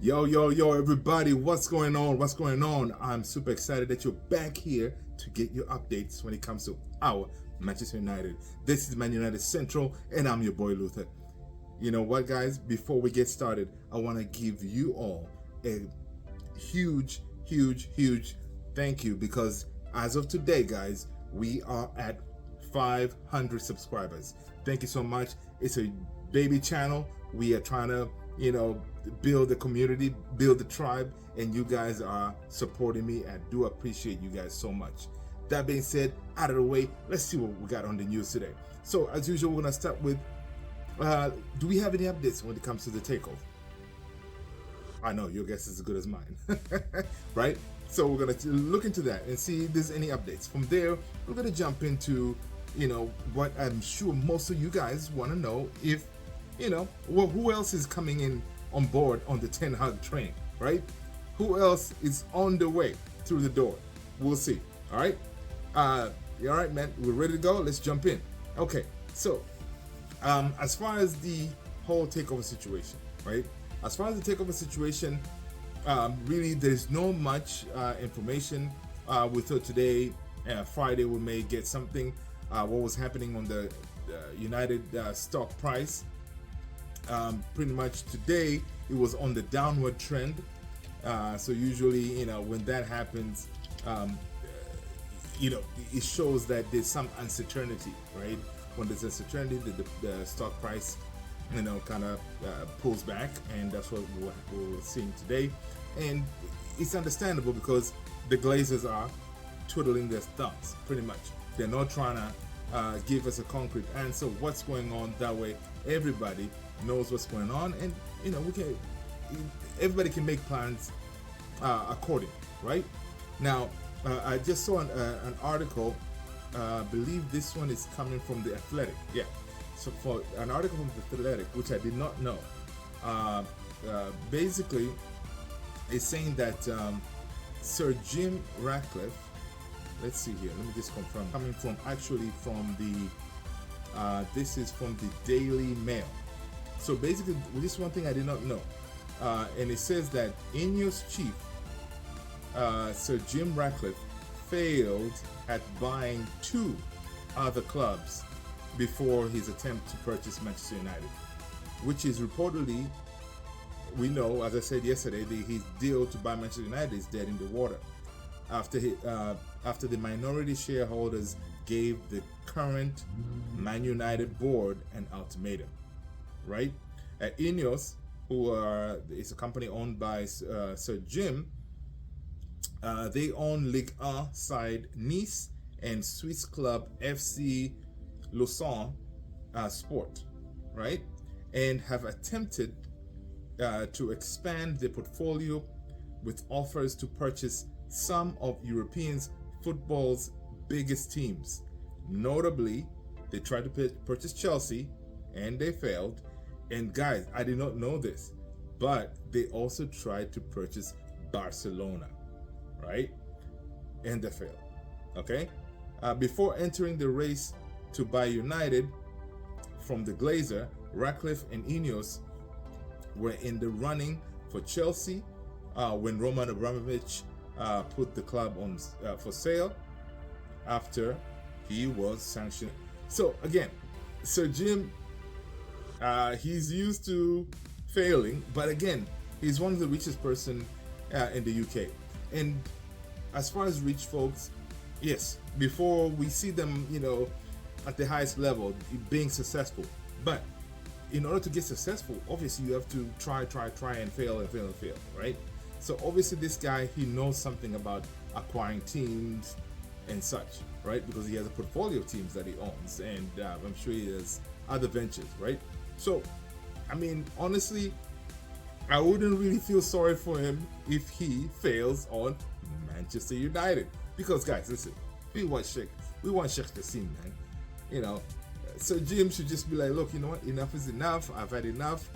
Yo, everybody, what's going on? What's going on? I'm super excited that you're back here to get your updates when it comes to our Manchester United. This is Man United Central, and I'm your boy Luther. You know what, guys? Before we get started, I want to give you all a huge thank you because as of today, guys, we are at 500 subscribers. Thank you so much. It's a baby channel. We are trying to, build the community, build the tribe, and you guys are supporting me. I do appreciate you guys so much. That being said, out of the way, let's see what we got on the news today. So as usual, we're gonna start with do we have any updates when it comes to the takeover? I know your guess is as good as mine. Right? So we're gonna look into that and see if there's any updates. From there, we're gonna jump into what I'm sure most of you guys want to know, if who else is coming in on board on the Ten Hag train, right? Who else is on the way through the door? We'll see. All right. You all right, man? We're ready to go. Let's jump in. Okay. So, as far as the whole takeover situation, right? As far as the takeover situation, really, there's no much information. We thought today, Friday, we may get something. What was happening on the United stock price? Pretty much today it was on the downward trend. So usually, when that happens, it shows that there's some uncertainty, right? When there's uncertainty, the stock price, kind of pulls back, and that's what we're seeing today. And it's understandable because the Glazers are twiddling their thumbs, pretty much. They're not trying to give us a concrete answer what's going on. That way, everybody knows what's going on, and everybody can make plans according, right? Now, I just saw an article. I believe this one is coming from the Athletic. Yeah. So for an article from the Athletic, which I did not know, basically, it's saying that Sir Jim Ratcliffe. Let's see here. Let me just confirm. Coming from the this is from the Daily Mail. So basically, this is one thing I did not know, and it says that Ineos chief Sir Jim Ratcliffe failed at buying two other clubs before his attempt to purchase Manchester United, which is reportedly, we know, as I said yesterday, his deal to buy Manchester United is dead in the water after the minority shareholders gave the current Man United board an ultimatum. Right? Ineos, is a company owned by Sir Jim. They own Ligue 1 side Nice and Swiss club FC Lausanne Sport, right? And have attempted to expand their portfolio with offers to purchase some of European football's biggest teams. Notably, they tried to purchase Chelsea, and they failed. And guys, I did not know this, but they also tried to purchase Barcelona, right? And they failed. Okay? Before entering the race to buy United from the Glazer, Ratcliffe and Ineos were in the running for Chelsea when Roman Abramovich put the club on for sale after he was sanctioned. So again, Sir Jim, he's used to failing, but again, he's one of the richest person in the UK. And as far as rich folks, yes, before we see them, at the highest level, being successful. But in order to get successful, obviously you have to try and fail, right? So obviously this guy, he knows something about acquiring teams and such, right? Because he has a portfolio of teams that he owns, and I'm sure he has other ventures, right? So, I mean, honestly, I wouldn't really feel sorry for him if he fails on Manchester United. Because, guys, listen, we want Sheikh Kassim, man. So Jim should just be like, look, you know what? Enough is enough. I've had enough.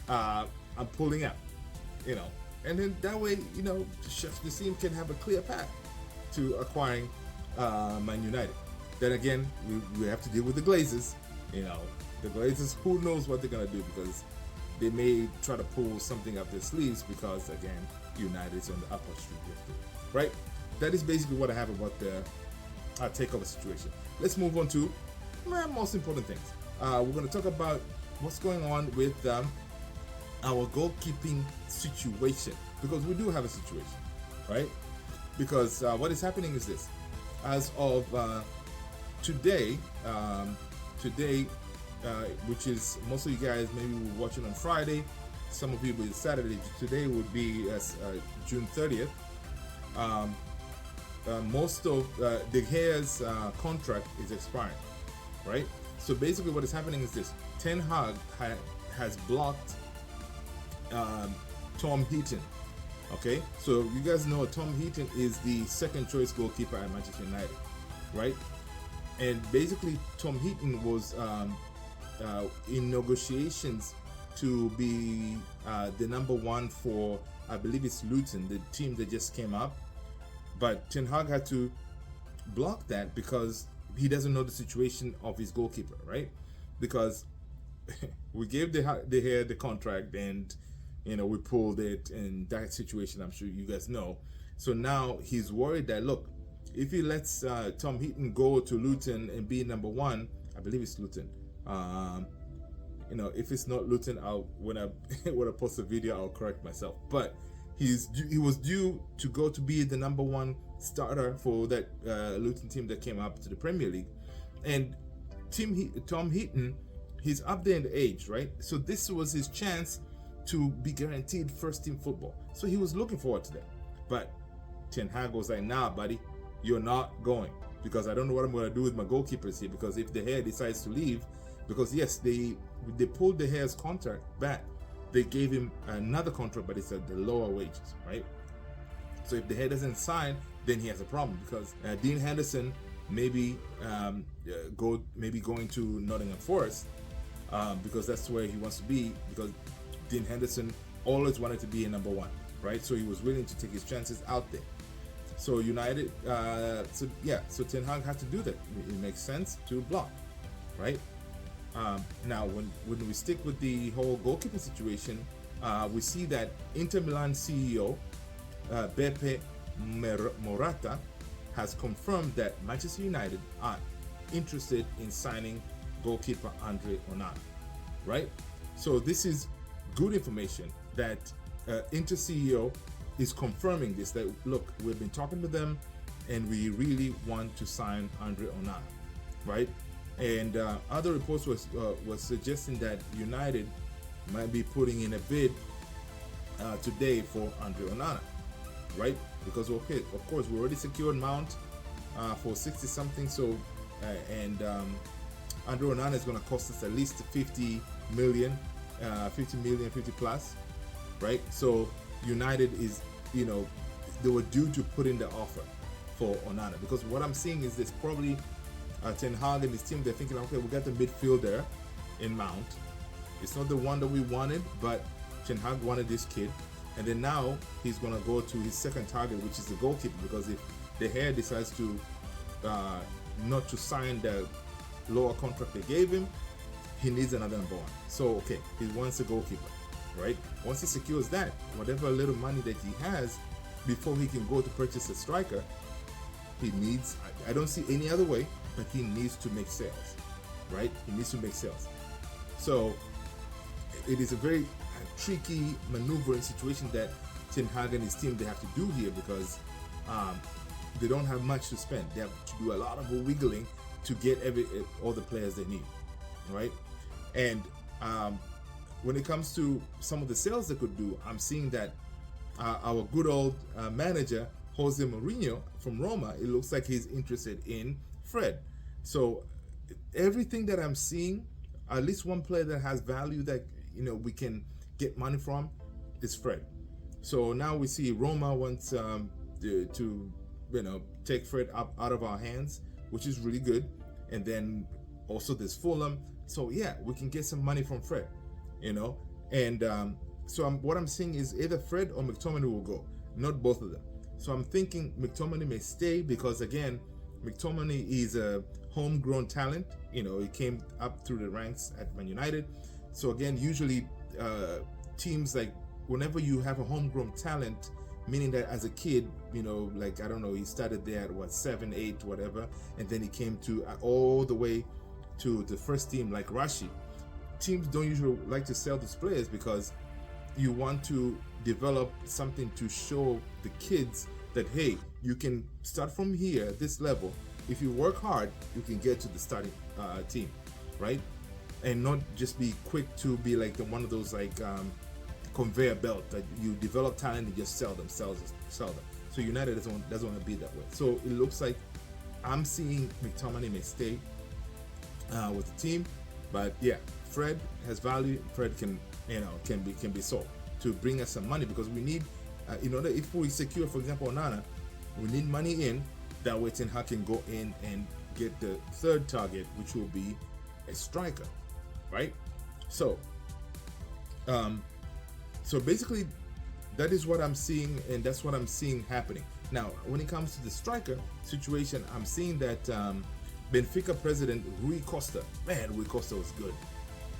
I'm pulling out, And then that way, Sheikh Kassim can have a clear path to acquiring Man United. Then again, we have to deal with the Glazers. The Glazers, who knows what they're going to do, because they may try to pull something up their sleeves because, again, United is on the upper street here, right? That is basically what I have about the takeover situation. Let's move on to most important things. We're going to talk about what's going on with our goalkeeping situation, because we do have a situation, right? Because what is happening is this: as of today, which is most of you guys maybe were watching on Friday, some of you will be Saturday. Today would be June 30th. Most of De Gea's contract is expiring, right? So basically what is happening is this: Ten Hag has blocked Tom Heaton. Okay, so you guys know Tom Heaton is the second choice goalkeeper at Manchester United, right? And basically Tom Heaton was in negotiations to be the number one for, I believe it's Luton, the team that just came up. But Ten Hag had to block that because he doesn't know the situation of his goalkeeper, right? Because we gave De Gea the contract, and we pulled it in that situation. I'm sure you guys know. So now he's worried that, look, if he lets Tom Heaton go to Luton and be number one, I believe it's Luton. If it's not Luton, when I post the video, I'll correct myself. But he was due to go to be the number one starter for that Luton team that came up to the Premier League, and Tom Heaton, he's up there in the age, right? So this was his chance to be guaranteed first team football. So he was looking forward to that. But Ten Hag was like, nah, buddy, you're not going, because I don't know what I'm going to do with my goalkeepers here. Because if De Gea decides to leave, because yes, they pulled De Gea's contract back, they gave him another contract, but it's at the lower wages, right? So if De Gea doesn't sign, then he has a problem, because Dean Henderson maybe going to Nottingham Forest, because that's where he wants to be, because Dean Henderson always wanted to be a number one, right? So he was willing to take his chances out there. So United, so Ten Hag had to do that. It makes sense to block, right? Now, when we stick with the whole goalkeeper situation, we see that Inter Milan CEO Beppe Morata has confirmed that Manchester United are interested in signing goalkeeper Andre Onana, right? So this is good information that Inter CEO is confirming this, that look, we've been talking to them and we really want to sign Andre Onana, right? And other reports was suggesting that United might be putting in a bid today for Andre Onana, right? Because okay, of course, we already secured Mount for 60 something. So Andre Onana is going to cost us at least 50 million, 50 plus, right? So United is, they were due to put in the offer for Onana, because what I'm seeing is this: probably Ten Hag and his team, they're thinking, okay, we got the midfielder in Mount. It's not the one that we wanted, but Ten Hag wanted this kid. And then now he's going to go to his second target, which is the goalkeeper, because if De Gea decides to not to sign the lower contract they gave him, he needs another number one. So, okay, he wants a goalkeeper, right? Once he secures that, whatever little money that he has, before he can go to purchase a striker, he needs, I don't see any other way, but he needs to make sales, right? He needs to make sales. So it is a very tricky maneuvering situation that Ten Hag and his team, they have to do here, because they don't have much to spend. They have to do a lot of wiggling to get all the players they need, right? And when it comes to some of the sales they could do, I'm seeing that our good old manager, Jose Mourinho from Roma, it looks like he's interested in Fred. So everything that I'm seeing, at least one player that has value that we can get money from is Fred. So now we see Roma wants to take Fred up out of our hands, which is really good. And then also there's Fulham. So yeah, we can get some money from Fred, And so what I'm seeing is either Fred or McTominay will go, not both of them. So I'm thinking McTominay may stay, because again, McTominay is a homegrown talent. He came up through the ranks at Man United. So again, usually teams like whenever you have a homegrown talent, meaning that as a kid, like I don't know, he started there at what 7, 8, whatever, and then he came to all the way to the first team like Rashi. Teams don't usually like to sell these players because you want to develop something to show the kids that hey, you can start from here, this level. If you work hard, you can get to the starting team, right? And not just be quick to be like one of those like conveyor belt that you develop talent and just sell them. So United doesn't want to be that way. So it looks like I'm seeing McTominay may stay with the team, but yeah, Fred has value. Fred can be sold to bring us some money because we need in order if we secure, for example, Onana, we need money in. That way Ten Hag can go in and get the third target, which will be a striker, right? So basically that is what I'm seeing, and that's what I'm seeing happening. Now, when it comes to the striker situation, I'm seeing that Benfica president Rui Costa, man, Rui Costa was good.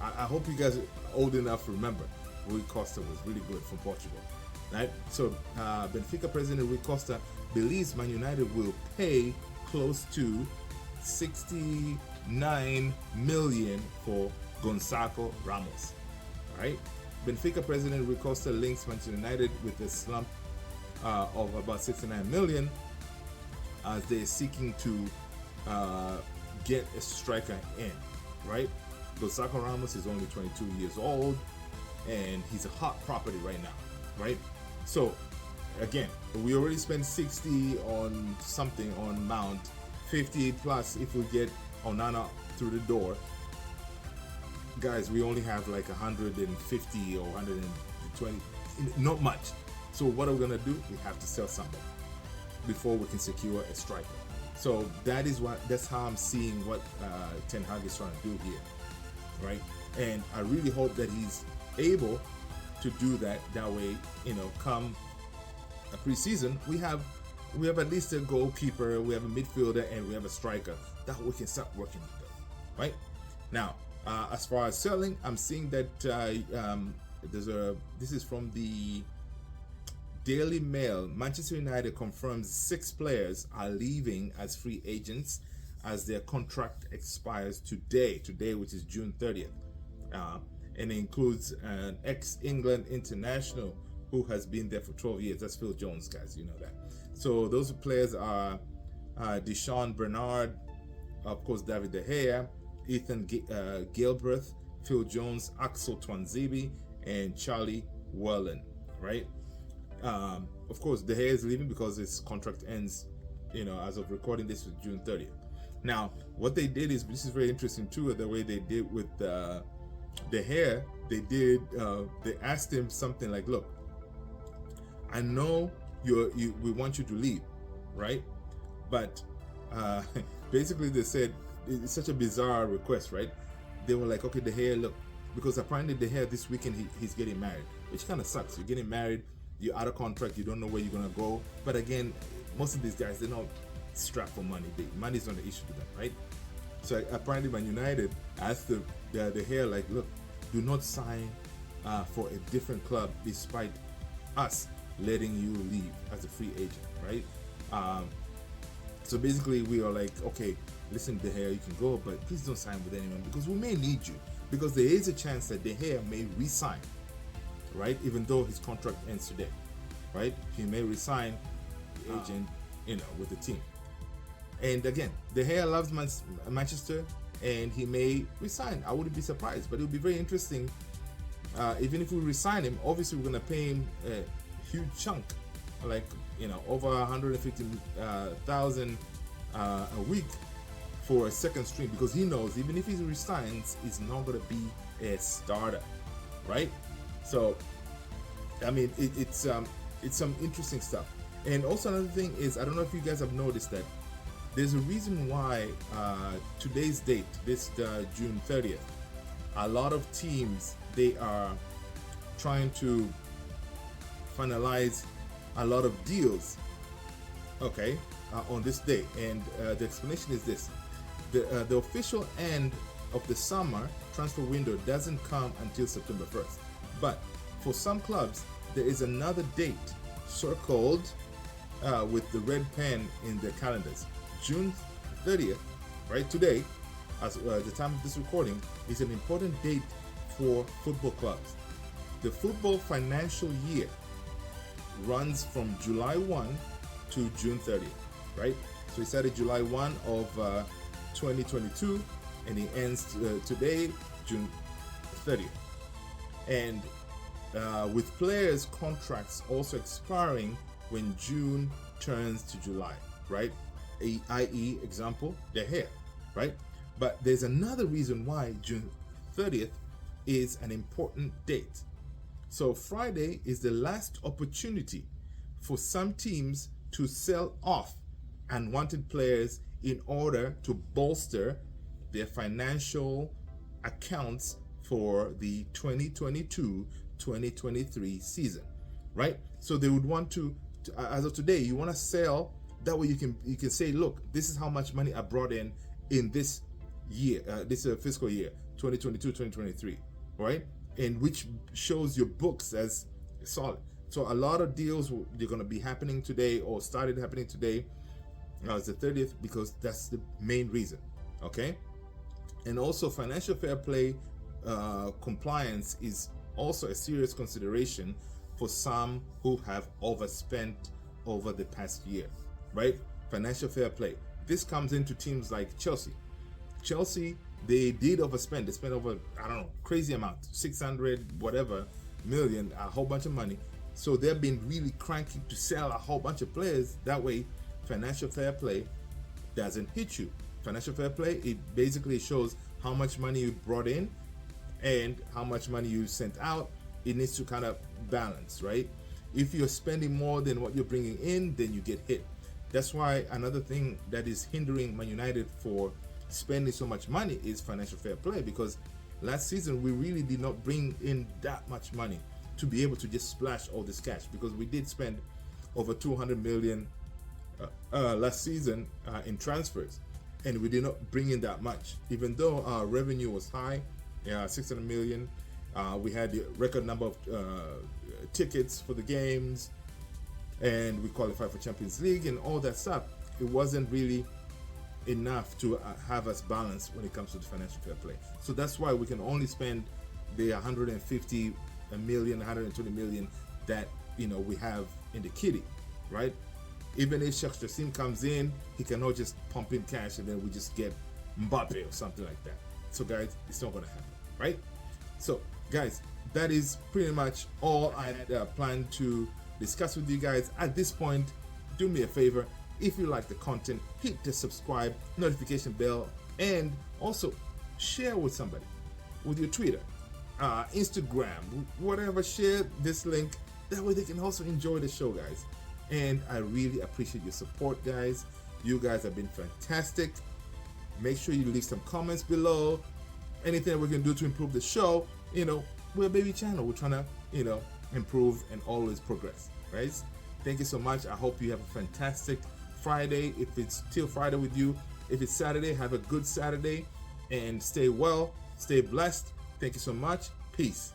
I hope you guys are old enough to remember. Rui Costa was really good from Portugal, right? So Benfica president Rui Costa believes Man United will pay close to 69 million for Gonçalo Ramos, right? Benfica president Rui Costa links Manchester United with a slump of about 69 million as they're seeking to get a striker in, right? Gonçalo Ramos is only 22 years old and he's a hot property right now, right? So again, we already spent 60 on something on Mount, 50 plus if we get Onana through the door. Guys, we only have like 150 or 120, not much. So what are we gonna do? We have to sell somebody before we can secure a striker. So that's how I'm seeing what Ten Hag is trying to do here, right? And I really hope that he's able to do that. That way, come a preseason, we have at least a goalkeeper, we have a midfielder, and we have a striker that we can start working with them, right? Now, as far as selling, I'm seeing that this is from the Daily Mail. Manchester United confirms 6 players are leaving as free agents as their contract expires today, which is June 30th. And it includes an ex-England international who has been there for 12 years. That's Phil Jones, guys, you know that. So those players are Deshaun Bernard, of course, David De Gea, Ethan Gilbreth, Phil Jones, Axel Twanzebe, and Charlie Wellen, right? Of course, De Gea is leaving because his contract ends, as of recording this was June 30th. Now, what they did is, this is very interesting too, the way they did with De Gea, they asked him something like, look, I know we want you to leave, right? But basically they said, it's such a bizarre request, right? They were like, okay, De Gea, look, because apparently De Gea this weekend he's getting married, which kind of sucks. You're getting married, you're out of contract, you don't know where you're gonna go. But again, most of these guys, they're not strapped for money. Money's not an issue to them, right? So apparently Man United asked the De Gea, like, look, do not sign for a different club despite us letting you leave as a free agent, right? So basically we are like, okay, listen, De Gea, you can go, but please don't sign with anyone because we may need you, because there is a chance that De Gea may resign, right? Even though his contract ends today, right? He may resign the agent, with the team. And again, De Gea loves Manchester, and he may resign. I wouldn't be surprised, but it would be very interesting. Even if we resign him, obviously we're gonna pay him a huge chunk, like over 150,000 a week for a second string, because he knows even if he resigns, he's not gonna be a starter, right? So, I mean, it's some interesting stuff. And also another thing is, I don't know if you guys have noticed that there's a reason why today's date, this June 30th, a lot of teams, they are trying to finalize a lot of deals, okay, on this day. And the explanation is this: the official end of the summer transfer window doesn't come until September 1st. But for some clubs, there is another date circled with the red pen in their calendars. June 30th, right today, as the time of this recording, is an important date for football clubs. The football financial year runs from July 1 to June 30th, right? So it started July 1 of 2022 and it ends today, June 30th. And with players' contracts also expiring when June turns to July, right? I.e., example, they're here, right? But there's another reason why June 30th is an important date. So Friday is the last opportunity for some teams to sell off unwanted players in order to bolster their financial accounts for the 2022-2023 season, right? So they would want to, as of today, you want to sell. That way you can say, look, this is how much money I brought in this year, this fiscal year, 2022-2023, right? And which shows your books as solid. So a lot of deals they're going to be happening today or started happening today. It's the 30th because that's the main reason, okay? And also financial fair play compliance is also a serious consideration for some who have overspent over the past year, right? Financial fair play. This comes into teams like Chelsea. Chelsea, they did overspend. They spent over, I don't know, crazy amount, 600 whatever million, a whole bunch of money. So they've been really cranky to sell a whole bunch of players. That way, financial fair play doesn't hit you. Financial fair play, it basically shows how much money you brought in and how much money you sent out. It needs to kind of balance, right? If you're spending more than what you're bringing in, then you get hit. That's why another thing that is hindering Man United for spending so much money is financial fair play, because last season we really did not bring in that much money to be able to just splash all this cash, because we did spend over 200 million last season in transfers, and we did not bring in that much, even though our revenue was high, 600 million. We had the record number of tickets for the games, and we qualified for Champions League and all that stuff. It wasn't really enough to have us balanced when it comes to the financial fair play. So that's why we can only spend the 150 million, 120 million that we have in the kitty, right? Even if Sheikh Jassim comes in, he cannot just pump in cash and then we just get Mbappe or something like that. So guys, it's not going to happen, right? So guys, that is pretty much all I had planned to discuss with you guys. At this point, do me a favor. If you like the content, hit the subscribe, notification bell, and also share with somebody, with your Twitter, Instagram, whatever. Share this link. That way they can also enjoy the show, guys. And I really appreciate your support, guys. You guys have been fantastic. Make sure you leave some comments below. Anything that we can do to improve the show. We're a baby channel. We're trying to, improve and always progress, right? Thank you so much. I hope you have a fantastic Friday, if it's still Friday with you. If it's Saturday, have a good Saturday and stay well, stay blessed. Thank you so much. Peace.